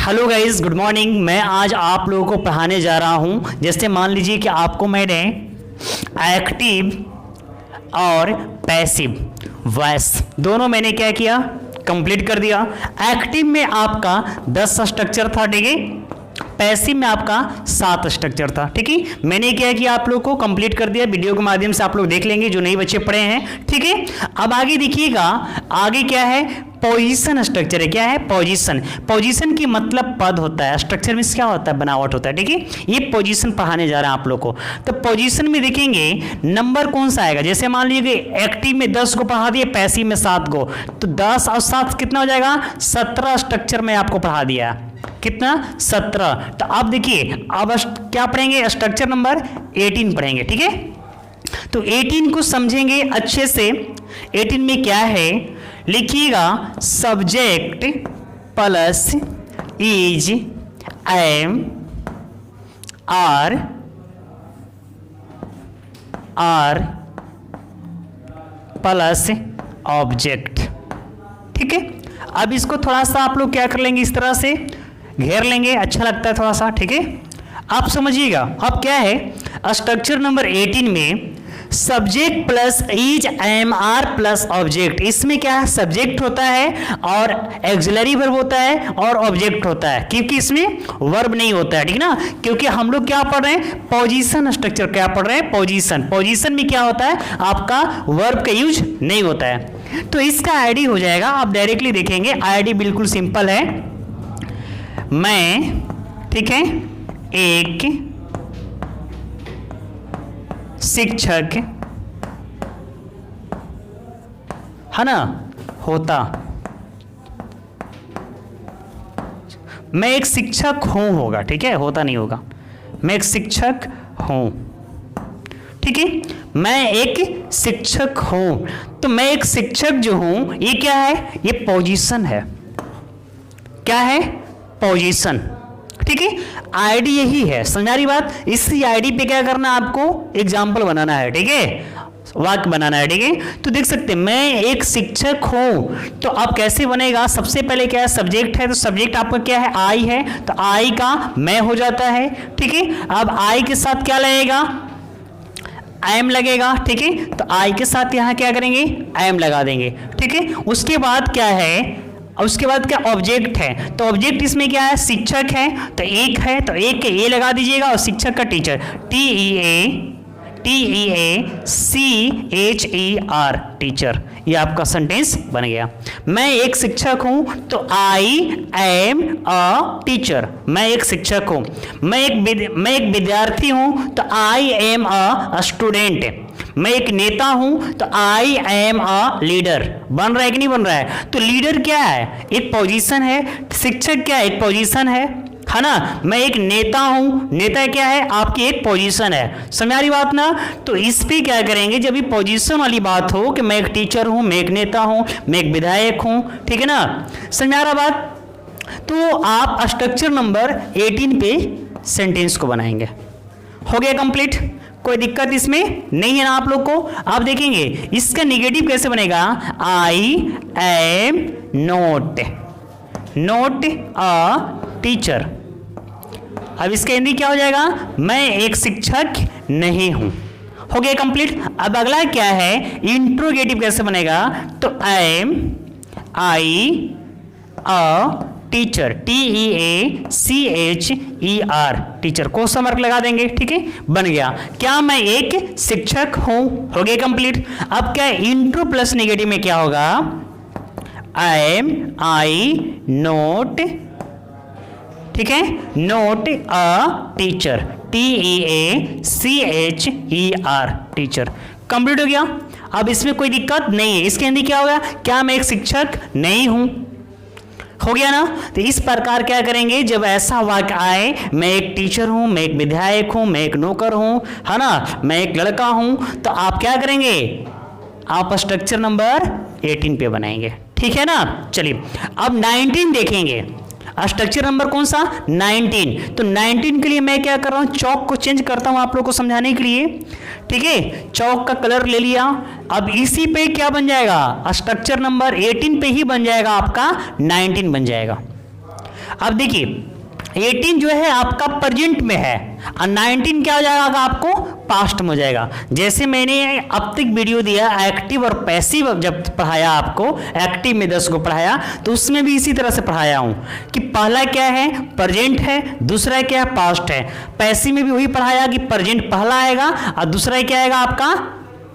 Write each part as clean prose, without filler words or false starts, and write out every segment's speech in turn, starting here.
Hello guys, good morning. मैं आज आप लोगों को पढ़ाने जा रहा हूं। जैसे मान लीजिए कि आपको मैंने एक्टिव और पैसिव वॉइस दोनों मैंने क्या किया, कंप्लीट कर दिया। एक्टिव में आपका 10 स्ट्रक्चर था, ठीक है। पैसिव में आपका 7 स्ट्रक्चर था, ठीक है। मैंने क्या किया, आप लोग को कंप्लीट कर दिया। वीडियो के माध्यम से आप लोग देख लेंगे जो नए बच्चे पढ़े हैं, ठीक है। अब आगे देखिएगा, आगे क्या है, पोजीशन स्ट्रक्चर है। क्या है, पोजीशन। पोजीशन की मतलब पद होता है, स्ट्रक्चर में क्या होता है, बनावट होता है, ठीक है। ये पोजीशन पढ़ाने जा रहे हैं आप लोग को। तो पोजीशन में देखेंगे नंबर कौन सा आएगा। जैसे मान लीजिए एक्टिव में 10 को पढ़ा दिए, पैसिव में 7 को, तो 10 और 7 कितना हो जाएगा, 17 स्ट्रक्चर में आपको पढ़ा दिया। कितना, 17। तो अब देखिए, अब क्या पढ़ेंगे, स्ट्रक्चर नंबर 18 पढ़ेंगे, ठीक है। तो 18 को समझेंगे अच्छे से। 18 में क्या है, लिखिएगा subject plus is, am, are plus object, ठीक है। अब इसको थोड़ा सा आप लोग क्या कर लेंगे, इस तरह से घेर लेंगे, अच्छा लगता है थोड़ा सा, ठीक है। आप समझिएगा, अब क्या है, स्ट्रक्चर नंबर 18 में subject plus is, am, are plus object. इसमें क्या है, सब्जेक्ट होता है और एक्सिलरी वर्ब होता है और ऑब्जेक्ट होता है, क्योंकि इसमें वर्ब नहीं होता है, ठीक ना। क्योंकि हम लोग क्या पढ़ रहे हैं, पोजीशन स्ट्रक्चर क्या पढ़ रहे हैं, पोजीशन। पोजीशन में क्या होता है, आपका वर्ब का यूज नहीं होता है। तो इसका आईडी हो जाएगा, आप डायरेक्टली देखेंगे। आईडी बिल्कुल सिंपल है, मैं, ठीक है, एक शिक्षक, है ना, होता। मैं एक शिक्षक हूं होगा, ठीक है, होता नहीं होगा। मैं एक शिक्षक हूं, ठीक है। मैं एक शिक्षक हूं, तो मैं एक शिक्षक जो हूं, ये क्या है, ये पोजीशन है। क्या है, पोजीशन, ठीक है। आईडी यही है, समझ आ रही बात। इसी आईडी पे क्या करना है, आपको एग्जाम्पल बनाना है, ठीक है, वाक्य बनाना है, ठीक है। तो देख सकते हैं, मैं एक शिक्षक हूं, तो अब कैसे बनेगा, सबसे पहले क्या है, सब्जेक्ट है, तो सब्जेक्ट आपका क्या है, आई है, तो आई का मैं हो जाता है, ठीक है। अब आई के साथ क्या लगेगा, एम लगेगा, ठीक है। तो आई के साथ यहां क्या करेंगे, एम लगा देंगे, ठीक है। उसके बाद क्या है, उसके बाद क्या, ऑब्जेक्ट है। तो ऑब्जेक्ट इसमें क्या है, शिक्षक है, तो एक है, तो एक के ए लगा दीजिएगा, और शिक्षक का टीचर, TEACHER, टीचर। ये आपका सेंटेंस बन गया। मैं एक शिक्षक हूं, तो आई एम अ टीचर। मैं एक शिक्षक हूं। मैं एक विद्यार्थी हूं, तो आई एम अ स्टूडेंट। मैं एक नेता हूं, तो आई एम अ लीडर। बन रहा है कि नहीं बन रहा है। तो लीडर क्या है, एक पोजीशन है। शिक्षक क्या है, एक पोजीशन है ना। मैं एक नेता हूं, नेता क्या है, आपकी एक पोजीशन है। समझ आ रही बात ना। तो इस पे क्या करेंगे, जब ये पोजीशन वाली बात हो कि मैं एक टीचर हूं, मैं एक नेता हूं, मैं एक विधायक हूं, ठीक है ना। समझ आ रहा बात। तो आप स्ट्रक्चर नंबर 18 पे सेंटेंस को बनाएंगे। हो गया कंप्लीट, कोई दिक्कत इसमें नहीं है ना आप लोग को। आप देखेंगे इसका निगेटिव कैसे बनेगा, I am not a teacher. अब इसका हिंदी क्या हो जाएगा, मैं एक शिक्षक नहीं हूं। हो गया कंप्लीट। अब अगला क्या है, इंट्रोगेटिव कैसे बनेगा, तो am I a teacher, TEACHER, teacher, question mark लगा देंगे, ठीक है, बन गया। क्या मैं एक शिक्षक हूं, हो गया कंप्लीट। अब क्या इंट्रो प्लस नेगेटिव में क्या होगा, आई नोट, ठीक है, नोट अ टीचर, TEACHER, टीचर। कंप्लीट हो गया। अब इसमें कोई दिक्कत नहीं है। इसके हिंदी क्या होगा, क्या मैं एक शिक्षक नहीं हूं, हो गया ना। तो इस प्रकार क्या करेंगे, जब ऐसा वाक्य आए, मैं एक टीचर हूं, मैं एक विधायक हूं, मैं एक नौकर हूं, है ना, मैं एक लड़का हूं, तो आप क्या करेंगे, आप स्ट्रक्चर नंबर 18 पे बनाएंगे, ठीक है ना। चलिए अब 19 देखेंगे। स्ट्रक्चर नंबर कौन सा, 19। तो 19 के लिए मैं क्या कर रहा हूं, चौक को चेंज करता हूं आप लोग को समझाने के लिए, ठीक है। चौक का कलर ले लिया। अब इसी पे क्या बन जाएगा, स्ट्रक्चर नंबर 18 पे ही बन जाएगा आपका 19 बन जाएगा। अब देखिए 18 जो है आपका प्रेजेंट में है और 19 क्या हो जाएगा आपको पास्ट में हो जाएगा। जैसे मैंने अब तक वीडियो दिया एक्टिव और पैसिव, जब पढ़ाया आपको एक्टिव में 10 को पढ़ाया तो उसमें भी इसी तरह से पढ़ाया हूं कि पहला क्या है प्रेजेंट है, दूसरा क्या है पास्ट है। पैसिव में भी वही पढ़ाया कि प्रेजेंट पहला आएगा और दूसरा क्या आएगा आपका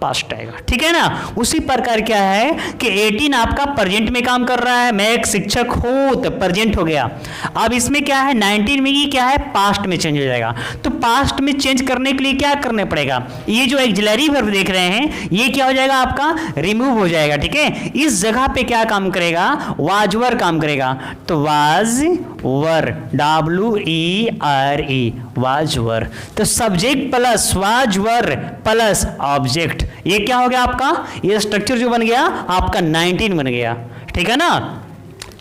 पास्ट आएगा, ठीक है ना। उसी प्रकार क्या है कि 18 आपका प्रेजेंट में काम कर रहा है, मैं एक शिक्षक हूं तो प्रेजेंट हो गया। अब इसमें क्या है 19 में ही क्या है पास्ट में चेंज हो जाएगा। तो पास्ट में चेंज करने के लिए क्या करना पड़ेगा, ये जो एक्सिलरी वर्ब देख रहे हैं ये क्या हो जाएगा आपका रिमूव हो जाएगा, ठीक है। इस जगह पे क्या काम करेगा वाज वर काम करेगा। तो was were WERE was were. तो subject plus was were plus object, ये क्या हो गया आपका, ये स्ट्रक्चर जो बन गया आपका 19 बन गया, ठीक है ना।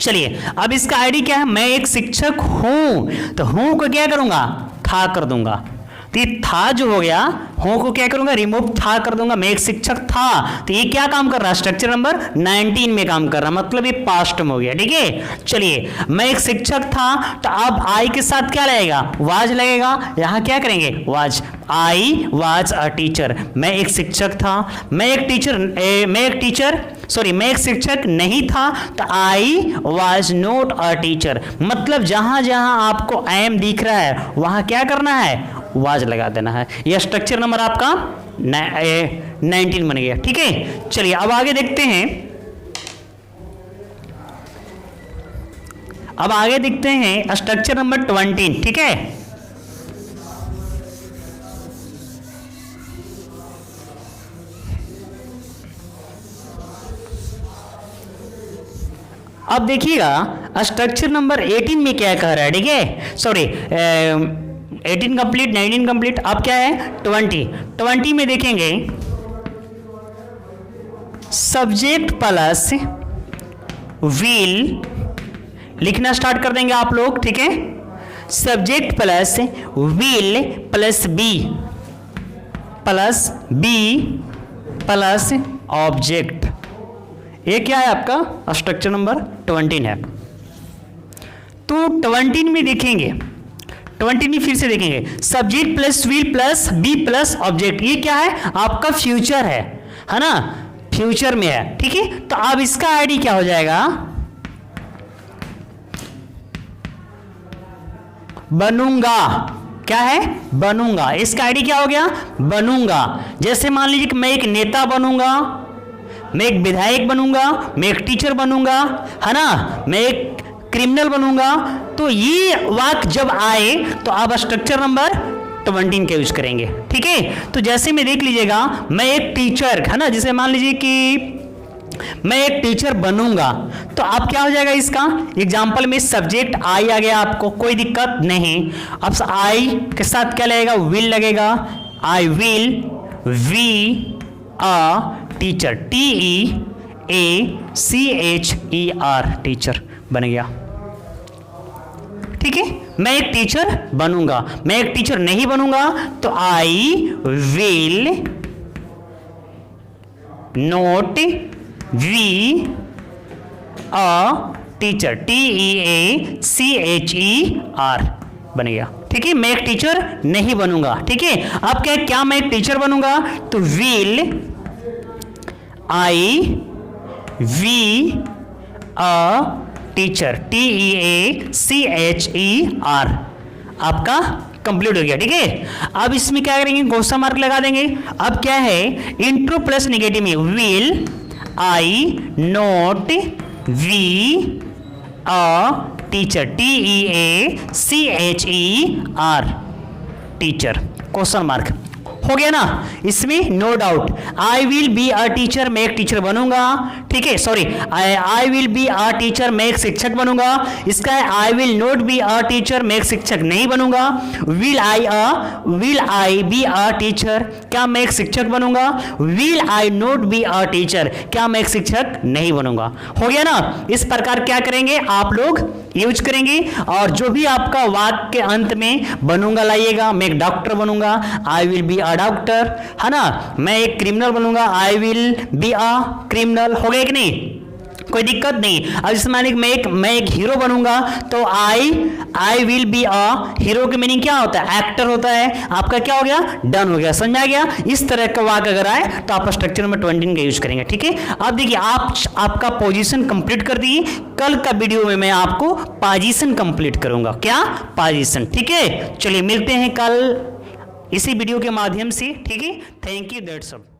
चलिए अब इसका आईडी क्या है, मैं एक शिक्षक हूं तो हूं को क्या करूंगा था कर दूंगा। तो ये था जो हो गया हूं को क्या करूंगा रिमूव था कर दूंगा। मैं एक शिक्षक था तो ये क्या काम कर रहा है स्ट्रक्चर नंबर 19 में काम कर रहा, मतलब ये पास्ट में हो गया, ठीक है। चलिए मैं एक शिक्षक था तो अब आई के साथ क्या लगेगा वाज लगेगा, यहां क्या करेंगे was. I was a teacher, मैं एक शिक्षक था, मैं एक शिक्षक नहीं था तो I was not a teacher. मतलब जहां जहां आपको आई एम दिख रहा है वहां क्या करना है वाज लगा देना है। यह स्ट्रक्चर नंबर आपका 19 बन गया, ठीक है। चलिए अब आगे देखते हैं, अब आगे देखते हैं स्ट्रक्चर नंबर 20, ठीक है। अब देखिएगा स्ट्रक्चर नंबर 18 में क्या कह रहा है, ठीक है। सॉरी 18 कंप्लीट 19 कंप्लीट, अब क्या है 20 में देखेंगे सब्जेक्ट प्लस विल लिखना स्टार्ट कर देंगे आप लोग, ठीक है। Subject plus will plus be plus object, ये क्या है आपका स्ट्रक्चर नंबर 20 है। तो 20 में देखेंगे 20 में फिर से देखेंगे subject plus will plus be plus object, ये क्या है आपका फ्यूचर है ना, फ्यूचर में है, ठीक है। तो अब इसका आईडी क्या हो जाएगा बनूंगा, क्या है बनूंगा। इसका आईडी क्या हो गया बनूंगा। जैसे मान लीजिए कि मैं एक नेता बनूंगा, मैं एक विधायक बनूंगा, मैं एक टीचर बनूंगा, है ना, मैं एक क्रिमिनल बनूंगा। तो ये वाक्य जब आए तो आप स्ट्रक्चर नंबर 20 का यूज करेंगे, ठीक है। तो जैसे में देख लीजिएगा मैं एक टीचर, है ना, जैसे मान लीजिए कि मैं एक टीचर बनूंगा तो अब क्या हो जाएगा इसका एग्जाम्पल में सब्जेक्ट आई आ गया, आपको कोई दिक्कत नहीं। अब आई के साथ क्या लगेगा विल लगेगा, I will be a teacher TEACHER teacher बन गया, ठीक है। मैं एक टीचर बनूंगा, मैं एक टीचर नहीं बनूंगा तो आई will not be a teacher TEACHER बन गया, ठीक है। मैं एक टीचर नहीं बनूंगा, ठीक है। अब क्या मैं एक टीचर बनूंगा तो will I be a teacher TEACHER आपका कंप्लीट हो गया, ठीक है। अब इसमें क्या करेंगे क्वेश्चन मार्क लगा देंगे। अब क्या है इंट्रो प्लस नेगेटिव में will I not be a teacher TEACHER teacher question mark हो गया ना। इसमें no doubt I will be a teacher, मैं एक टीचर बनूंगा, ठीक है। Sorry I will be a teacher, मैं एक शिक्षक बनूंगा। इसका है I will not be a teacher, मैं एक शिक्षक नहीं बनूंगा। Will I be a teacher, क्या मैं एक शिक्षक बनूंगा। Will I not be a teacher, क्या मैं एक शिक्षक नहीं बनूंगा। हो गया ना। इस प्रकार क्या करेंगे आप लोग यूज करेंगे और जो भी आपका वाक्य के अंत में बनूंगा लाइएगा। मैं एक डॉक्टर बनूंगा, आई विल बी अ डॉक्टर, है ना। मैं एक क्रिमिनल बनूंगा, आई विल बी अ क्रिमिनल। हो गया कि नहीं। कोई दिक्कत नहीं। अब जैसे मान लीजिए मैं एक हीरो बनूंगा तो आई विल बी अ हीरो की मीनिंग क्या होता है? एक्टर होता है। आपका क्या हो गया? डन हो गया, समझ आ गया? इस तरह का वाक्य अगर आए तो आप स्ट्रक्चर में 20 का यूज करेंगे, ठीक है। अब देखिए आपका पोजीशन कंप्लीट कर दिए। कल का वीडियो में मैं आपको पोजीशन कंप्लीट करूंगा। क्या? पोजीशन, ठीक है। चलिए मिलते हैं कल इसी वीडियो के माध्यम से, ठीक है। Thank you, that's all.